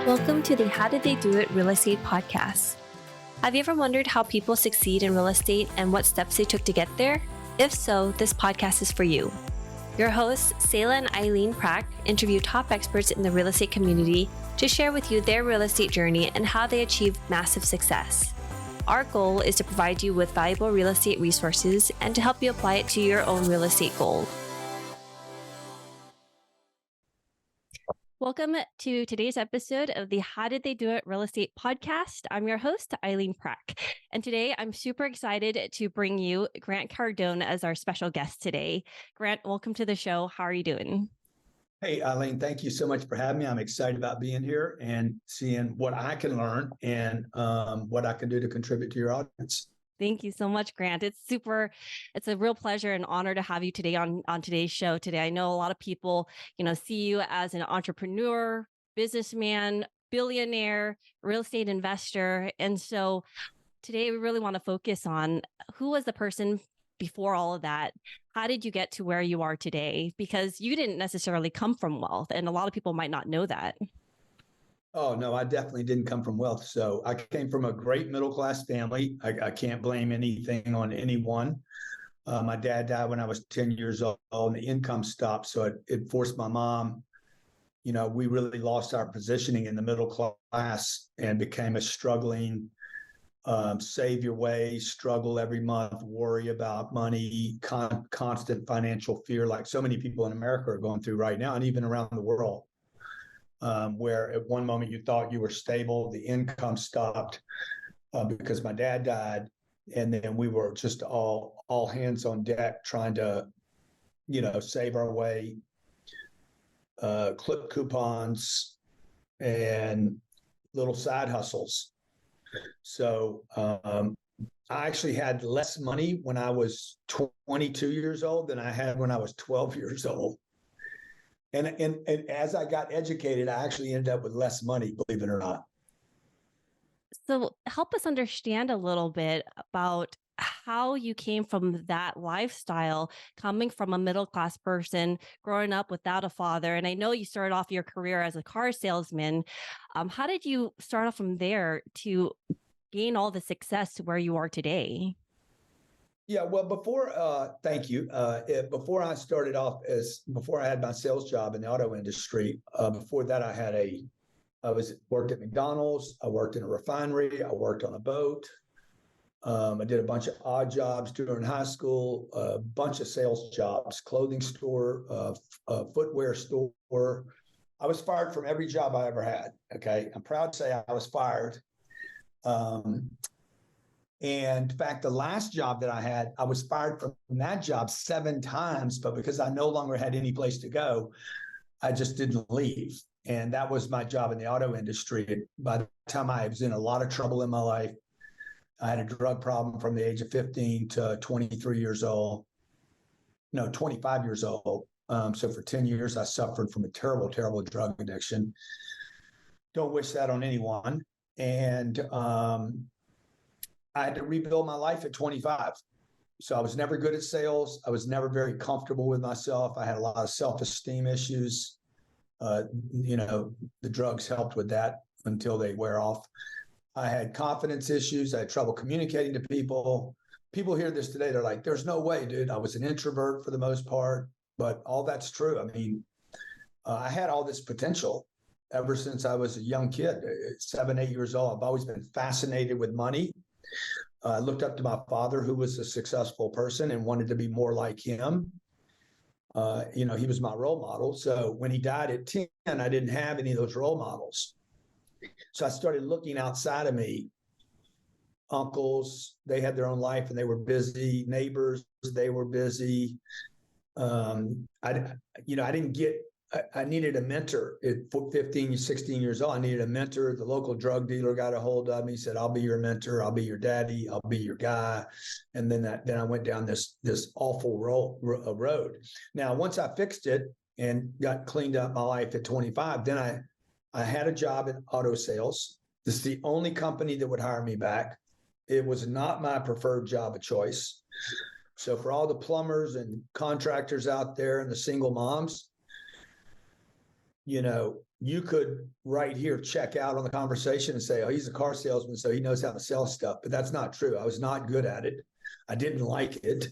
Welcome to the How Did They Do It Real Estate Podcast. Have you ever wondered how people succeed in real estate and what steps they took to get there? If so, this podcast is for you. Your hosts, Selah and Eileen Prack, interview top experts in the real estate community to share with you their real estate journey and how they achieved massive success. Our goal is to provide you with valuable real estate resources and to help you apply it to your own real estate goal. Welcome to today's episode of the How Did They Do It Real Estate Podcast. I'm your host, Eileen Prack. And today I'm super excited to bring you Grant Cardone as our special guest today. Grant, welcome to the show. How are you doing? Hey, Eileen, thank you so much for having me. I'm excited about being here and seeing what I can learn and what I can do to contribute to your audience. Thank you so much, Grant. It's a real pleasure and honor to have you today on today's show today. I know a lot of people, see you as an entrepreneur, businessman, billionaire, real estate investor. And so today we really want to focus on who was the person before all of that. How did you get to where you are today? Because you didn't necessarily come from wealth, and a lot of people might not know that. Oh, no, I definitely didn't come from wealth. So I came from a great middle-class family. I can't blame anything on anyone. My dad died when I was 10 years old and the income stopped. So it forced my mom, we really lost our positioning in the middle class and became a struggling, save your way, struggle every month, worry about money, constant financial fear, like so many people in America are going through right now and even around the world. Where at one moment you thought you were stable, the income stopped because my dad died, and then we were just all hands on deck trying to, save our way, clip coupons, and little side hustles. So I actually had less money when I was 22 years old than I had when I was 12 years old. And as I got educated, I actually ended up with less money, believe it or not. So help us understand a little bit about how you came from that lifestyle, coming from a middle-class person, growing up without a father. And I know you started off your career as a car salesman. How did you start off from there to gain all the success to where you are today? Yeah, well, thank you. Before I started off before I had my sales job in the auto industry, before that I worked at McDonald's, I worked in a refinery, I worked on a boat. I did a bunch of odd jobs during high school, a bunch of sales jobs, clothing store, footwear store. I was fired from every job I ever had. Okay. I'm proud to say I was fired. And in fact, the last job that I had, I was fired from that job 7 times, but because I no longer had any place to go, I just didn't leave. And that was my job in the auto industry. By the time I was in a lot of trouble in my life, I had a drug problem from the age of 15 to 23 years old. No, 25 years old. So for 10 years, I suffered from a terrible, terrible drug addiction. Don't wish that on anyone. And I had to rebuild my life at 25. So I was never good at sales. I was never very comfortable with myself. I had a lot of self-esteem issues. The drugs helped with that until they wear off. I had confidence issues. I had trouble communicating to people. People hear this today. They're like, there's no way, dude. I was an introvert for the most part, but all that's true. I mean, I had all this potential ever since I was a young kid, 7, 8 years old. I've always been fascinated with money. I looked up to my father, who was a successful person, and wanted to be more like him. He was my role model. So when he died at 10, I didn't have any of those role models. So I started looking outside of me. Uncles, they had their own life and they were busy. Neighbors, they were busy. I needed a mentor at 15, 16 years old. I needed a mentor. The local drug dealer got a hold of me, said, I'll be your mentor. I'll be your daddy. I'll be your guy. And then I went down this awful road. Now, once I fixed it and got cleaned up my life at 25, then I had a job in auto sales. This is the only company that would hire me back. It was not my preferred job of choice. So for all the plumbers and contractors out there and the single moms, you could right here check out on the conversation and say, oh, he's a car salesman, so he knows how to sell stuff. But that's not true. I was not good at it. I didn't like it.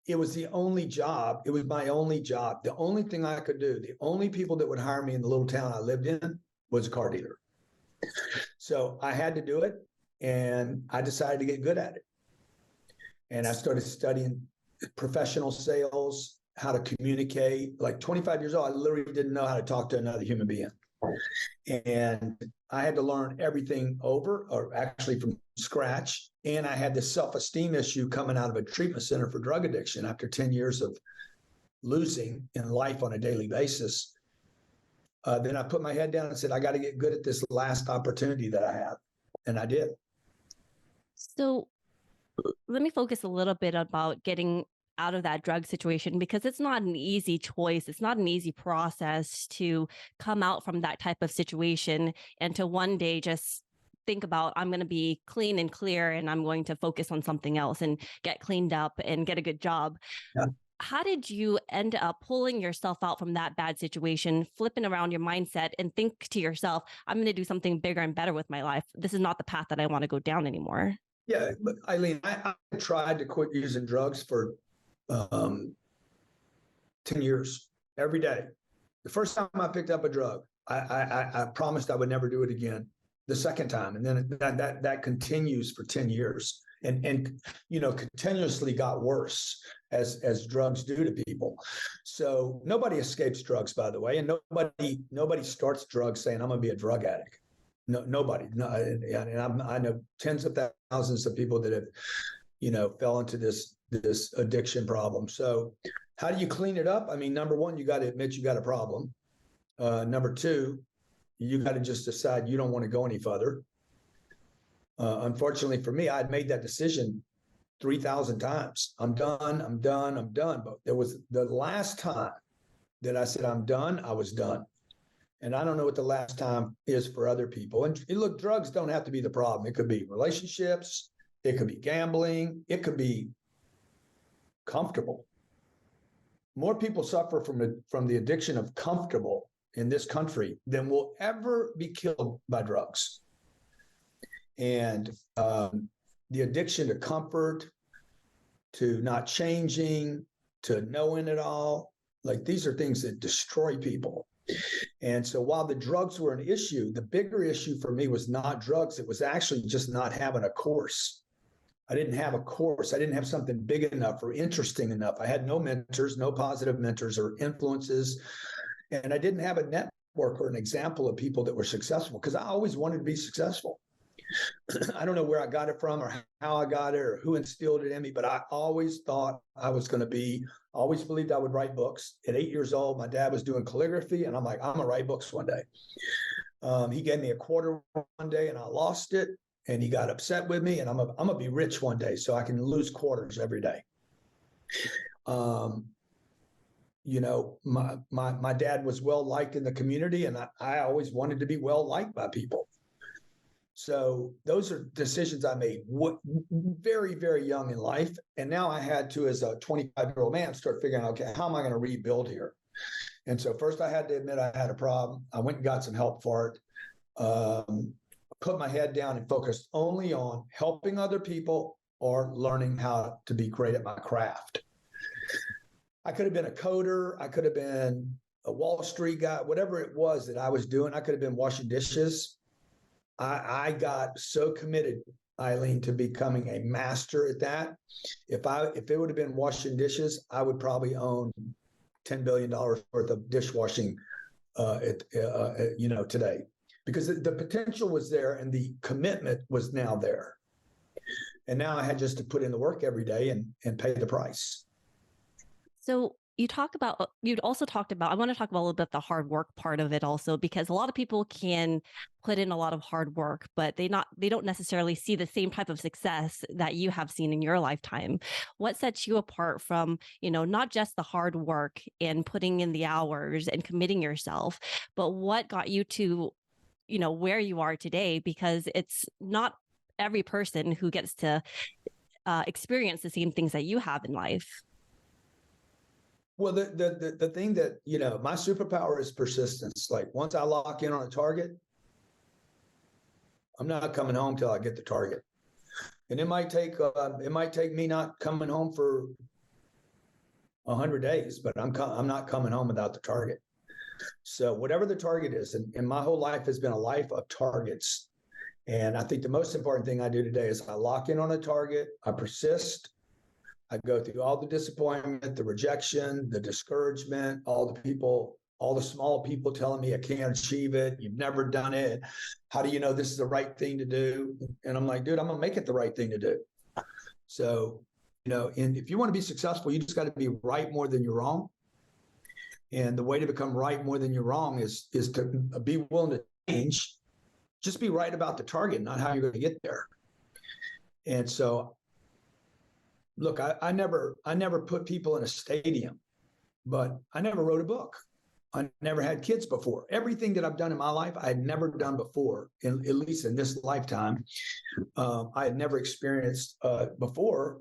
It was the only job. It was my only job. The only thing I could do, the only people that would hire me in the little town I lived in was a car dealer. So I had to do it, and I decided to get good at it. And I started studying professional sales, how to communicate. Like 25 years old, I literally didn't know how to talk to another human being. And I had to learn everything over, or actually from scratch. And I had this self-esteem issue coming out of a treatment center for drug addiction after 10 years of losing in life on a daily basis. Then I put my head down and said, I got to get good at this last opportunity that I have. And I did. So let me focus a little bit about getting out of that drug situation, because it's not an easy choice. It's not an easy process to come out from that type of situation and to one day just think about, I'm going to be clean and clear and I'm going to focus on something else and get cleaned up and get a good job. Yeah. How did you end up pulling yourself out from that bad situation, flipping around your mindset and think to yourself, I'm going to do something bigger and better with my life? This is not the path that I want to go down anymore. Yeah, but Eileen, I tried to quit using drugs for 10 years, every day. The first time I picked up a drug, I promised I would never do it again. The second time, and then that continues for 10 years, and continuously got worse as drugs do to people. So nobody escapes drugs, by the way, and nobody starts drugs saying I'm going to be a drug addict. No, nobody. No, and I know tens of thousands of people that have, fell into this addiction problem. So how do you clean it up? I mean, number one, you got to admit you got a problem. Number two, you got to just decide you don't want to go any further. Unfortunately for me, I had made that decision 3,000 times. I'm done. But there was the last time that I said I'm done, I was done. And I don't know what the last time is for other people. And look, drugs don't have to be the problem. It could be relationships. It could be gambling. It could be comfortable. More people suffer from the addiction of comfortable in this country than will ever be killed by drugs. And the addiction to comfort, to not changing, to knowing it all, like these are things that destroy people. And so while the drugs were an issue, the bigger issue for me was not drugs. It was actually just not having a course. I didn't have a course. I didn't have something big enough or interesting enough. I had no mentors, no positive mentors or influences. And I didn't have a network or an example of people that were successful, because I always wanted to be successful. I don't know where I got it from or how I got it or who instilled it in me, but I always thought I was going to be, always believed I would write books. At 8 years old, my dad was doing calligraphy, and I'm like, I'm going to write books one day. He gave me a quarter one day, and I lost it, and he got upset with me, and I'm going to be rich one day so I can lose quarters every day. My dad was well liked in the community, and I always wanted to be well liked by people. So those are decisions I made very, very young in life. And now I had to, as a 25-year-old man, start figuring out, okay, how am I going to rebuild here? And so first I had to admit I had a problem. I went and got some help for it. Put my head down and focused only on helping other people or learning how to be great at my craft. I could have been a coder. I could have been a Wall Street guy, whatever it was that I was doing. I could have been washing dishes. I got so committed, Eileen, to becoming a master at that. If it would have been washing dishes, I would probably own $10 billion worth of dishwashing, today, because the potential was there and the commitment was now there. And now I had just to put in the work every day and pay the price. So you'd also talked about, I want to talk about a little bit the hard work part of it also, because a lot of people can put in a lot of hard work, but they don't necessarily see the same type of success that you have seen in your lifetime. What sets you apart from, not just the hard work and putting in the hours and committing yourself, but what got you to, where you are today? Because it's not every person who gets to experience the same things that you have in life. Well, the thing that, my superpower is persistence. Like once I lock in on a target, I'm not coming home till I get the target. And it might take me not coming home for 100 days, but I'm not coming home without the target. So whatever the target is, and my whole life has been a life of targets. And I think the most important thing I do today is I lock in on a target, I persist, I go through all the disappointment, the rejection, the discouragement, all the small people telling me I can't achieve it. You've never done it. How do you know this is the right thing to do? And I'm like, dude, I'm going to make it the right thing to do. So, and if you want to be successful, you just got to be right more than you're wrong. And the way to become right more than you're wrong is to be willing to change. Just be right about the target, not how you're going to get there. And so, look, I never put people in a stadium, but I never wrote a book. I never had kids before. Everything that I've done in my life, I had never done before, at least in this lifetime. I had never experienced before.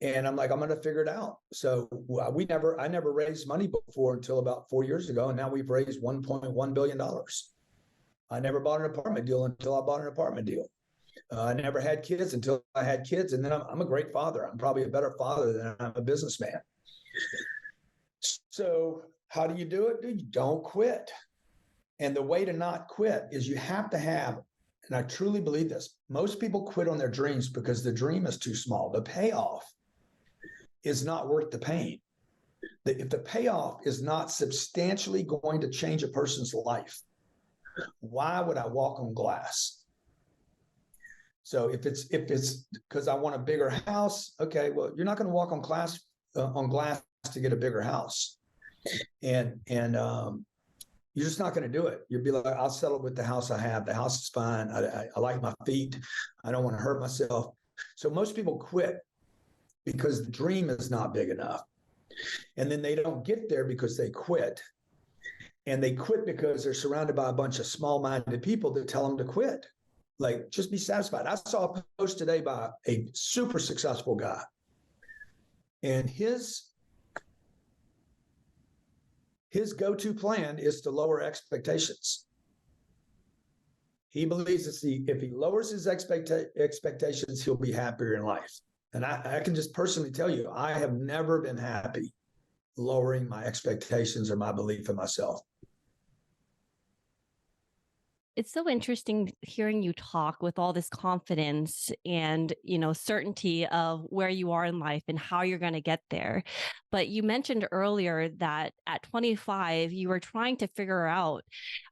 And I'm like, I'm going to figure it out. So I never raised money before until about 4 years ago. And now we've raised $1.1 billion. I never bought an apartment deal until I bought an apartment deal. I never had kids until I had kids. And then I'm a great father. I'm probably a better father than I'm a businessman. So how do you do it? Dude, you don't quit. And the way to not quit is you have to have, and I truly believe this, most people quit on their dreams because the dream is too small. The payoff is not worth the pain. If the payoff is not substantially going to change a person's life, why would I walk on glass? So if it's because I want a bigger house, okay, well, you're not going to walk on glass to get a bigger house, and you're just not going to do it. You'll be like, I'll settle with the house I have. The house is fine. I like my feet. I don't want to hurt myself. So most people quit because the dream is not big enough, and then they don't get there because they quit, and they quit because they're surrounded by a bunch of small-minded people that tell them to quit. Like, just be satisfied. I saw a post today by a super successful guy, and his go-to plan is to lower expectations. He believes if he lowers his expectations, he'll be happier in life. And I can just personally tell you, I have never been happy lowering my expectations or my belief in myself. It's so interesting hearing you talk with all this confidence and, certainty of where you are in life and how you're going to get there. But you mentioned earlier that at 25, you were trying to figure out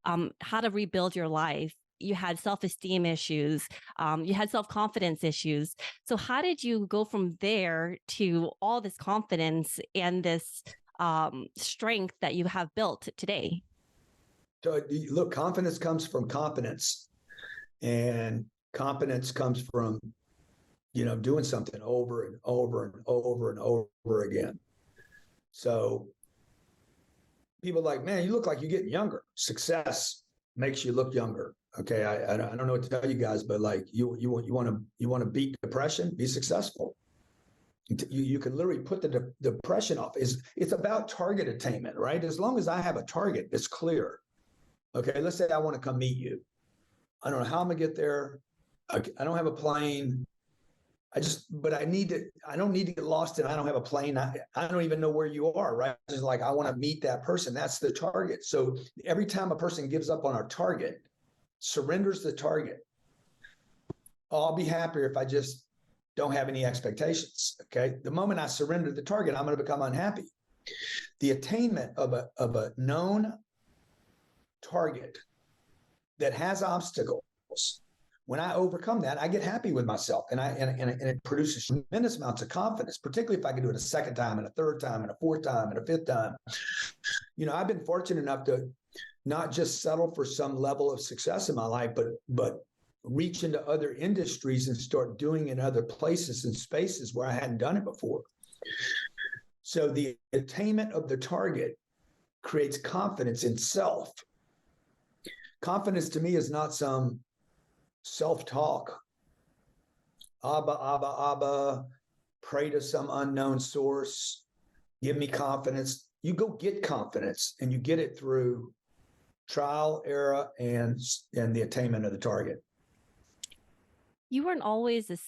how to rebuild your life. You had self-esteem issues. You had self-confidence issues. So how did you go from there to all this confidence and this strength that you have built today? So look, confidence comes from competence, and competence comes from, doing something over and over and over and over again. So people are like, man, you look like you're getting younger. Success makes you look younger. Okay, I don't know what to tell you guys, but like you want to beat depression, be successful. You can literally put the depression off. It's about target attainment, right? As long as I have a target, it's clear. Okay, let's say I want to come meet you. I don't know how I'm gonna get there. I don't have a plane. I don't need to get lost and I don't have a plane. I don't even know where you are, right? It's like, I want to meet that person. That's the target. So every time a person gives up on our target, surrenders the target, I'll be happier if I just don't have any expectations. Okay. The moment I surrender the target, I'm going to become unhappy. The attainment of a known target that has obstacles, when I overcome that, I get happy with myself, and it produces tremendous amounts of confidence, particularly if I can do it a second time and a third time and a fourth time and a fifth time. I've been fortunate enough to not just settle for some level of success in my life, but reach into other industries and start doing in other places and spaces where I hadn't done it before. So the attainment of the target creates confidence in self. Confidence to me is not some self-talk. Abba, Abba, Abba, pray to some unknown source, give me confidence. You go get confidence, and you get it through trial, error, and the attainment of the target. You weren't always a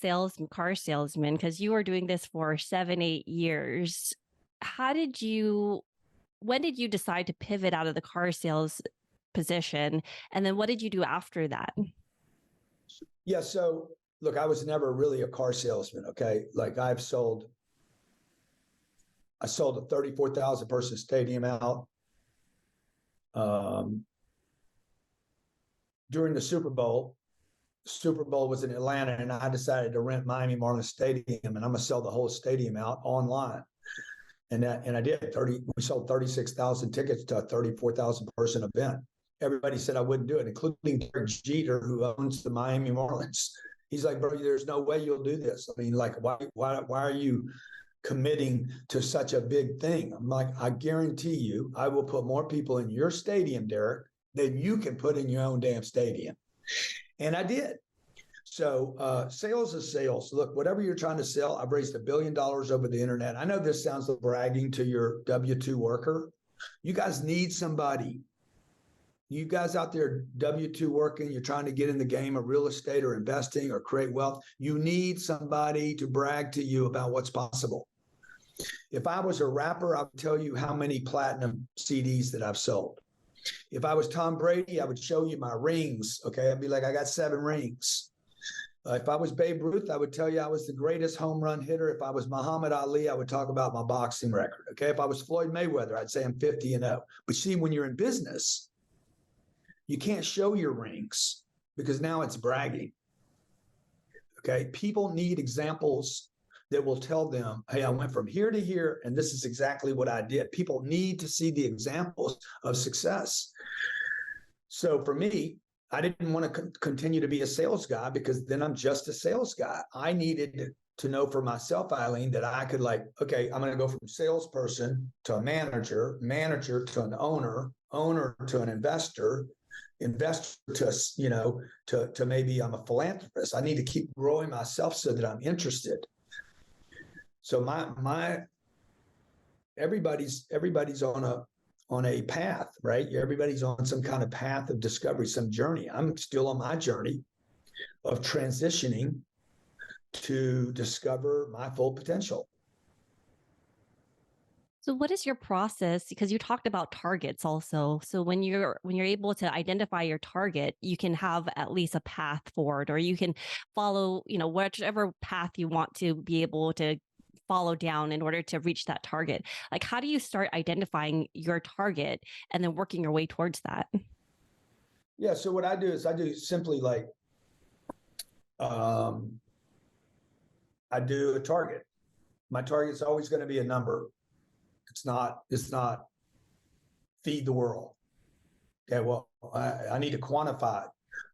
car salesman, because you were doing this for 7-8 years. When did you decide to pivot out of the car sales position? And then what did you do after that? Yeah. So look, I was never really a car salesman. Okay. Like I sold a 34,000 person stadium out. During the Super Bowl was in Atlanta, and I decided to rent Miami Marlins Stadium, and I'm going to sell the whole stadium out online. And I did. We sold 36,000 tickets to a 34,000 person event. Everybody said I wouldn't do it, including Derek Jeter, who owns the Miami Marlins. He's like, bro, there's no way you'll do this. I mean, like, why are you committing to such a big thing? I'm like, I guarantee you, I will put more people in your stadium, Derek, than you can put in your own damn stadium. And I did. So sales is sales. Look, whatever you're trying to sell, I've raised $1 billion over the internet. I know this sounds like bragging to your W-2 worker. You guys need somebody. You guys out there W-2 working, you're trying to get in the game of real estate or investing or create wealth. You need somebody to brag to you about what's possible. If I was a rapper, I would tell you how many platinum CDs that I've sold. If I was Tom Brady, I would show you my rings. Okay. I'd be like, I got 7 rings. If I was Babe Ruth, I would tell you I was the greatest home run hitter. If I was Muhammad Ali, I would talk about my boxing record. Okay. If I was Floyd Mayweather, I'd say I'm 50-0. But see, when you're in business, you can't show your rings because now it's bragging. Okay. People need examples that will tell them, hey, I went from here to here, and this is exactly what I did. People need to see the examples of success. So for me, I didn't want to continue to be a sales guy, because then I'm just a sales guy. I needed to know for myself, Eileen, that I could okay, I'm going to go from salesperson to a manager to an owner to an investor to maybe I'm a philanthropist. I need to keep growing myself so that I'm interested. So everybody's on a path, right? Everybody's on some kind of path of discovery, some journey. I'm still on my journey of transitioning to discover my full potential. So what is your process? Because you talked about targets also. So when you're able to identify your target, you can have at least a path forward, or you can follow, whichever path you want to be able to follow down in order to reach that target. Like, how do you start identifying your target and then working your way towards that? Yeah. So what I do is I do simply I do a target. My target's always going to be a number. It's not feed the world. Okay. Well, I need to quantify it.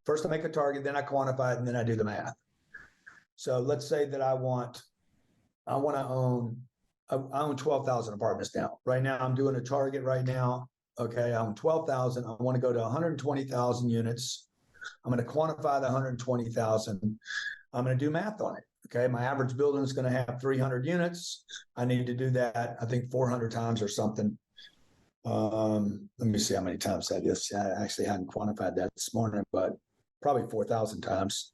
First I make a target, then I quantify it, and then I do the math. So let's say that I own 12,000 apartments now. Right now, I'm doing a target right now. Okay, I own 12,000. I want to go to 120,000 units. I'm going to quantify the 120,000. I'm going to do math on it. Okay, my average building is going to have 300 units. I need to do that, I think, 400 times or something. Let me see how many times that is. I actually hadn't quantified that this morning, but probably 4,000 times.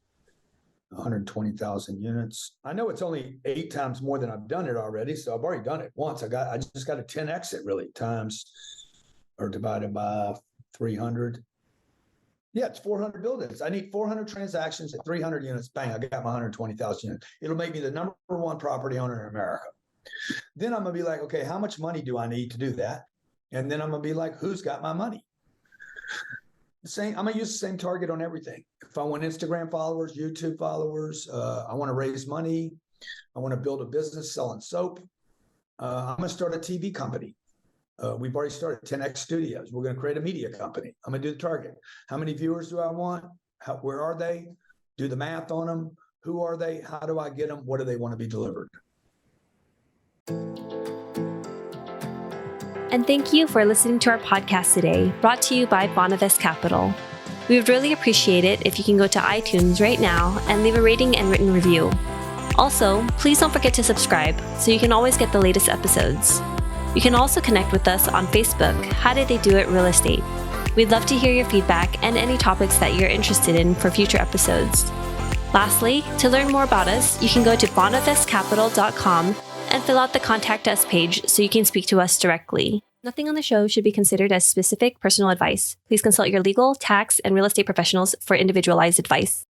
120,000 units. I know it's only 8 times more than I've done it already, so I've already done it once. I just got a 10x it really times or divided by 300. Yeah, it's 400 buildings. I need 400 transactions at 300 units. Bang, I got my 120,000 units. It'll make me the number 1 property owner in America. Then I'm gonna be like, okay, how much money do I need to do that? And then I'm gonna be like, who's got my money? I'm gonna use the same target on everything. If I want Instagram followers, YouTube followers, I want to raise money, I want to build a business selling soap, I'm gonna start a TV company. We've already started 10X Studios. We're gonna create a media company. I'm gonna do the target. How many viewers do I want? Where are they? Do the math on them. Who are they? How do I get them? What do they want to be delivered? And thank you for listening to our podcast today, brought to you by Bonavest Capital. We would really appreciate it if you can go to iTunes right now and leave a rating and written review. Also, please don't forget to subscribe so you can always get the latest episodes. You can also connect with us on Facebook, How Did They Do It Real Estate. We'd love to hear your feedback and any topics that you're interested in for future episodes. Lastly, to learn more about us, you can go to bonavestcapital.com and fill out the Contact Us page so you can speak to us directly. Nothing on the show should be considered as specific personal advice. Please consult your legal, tax, and real estate professionals for individualized advice.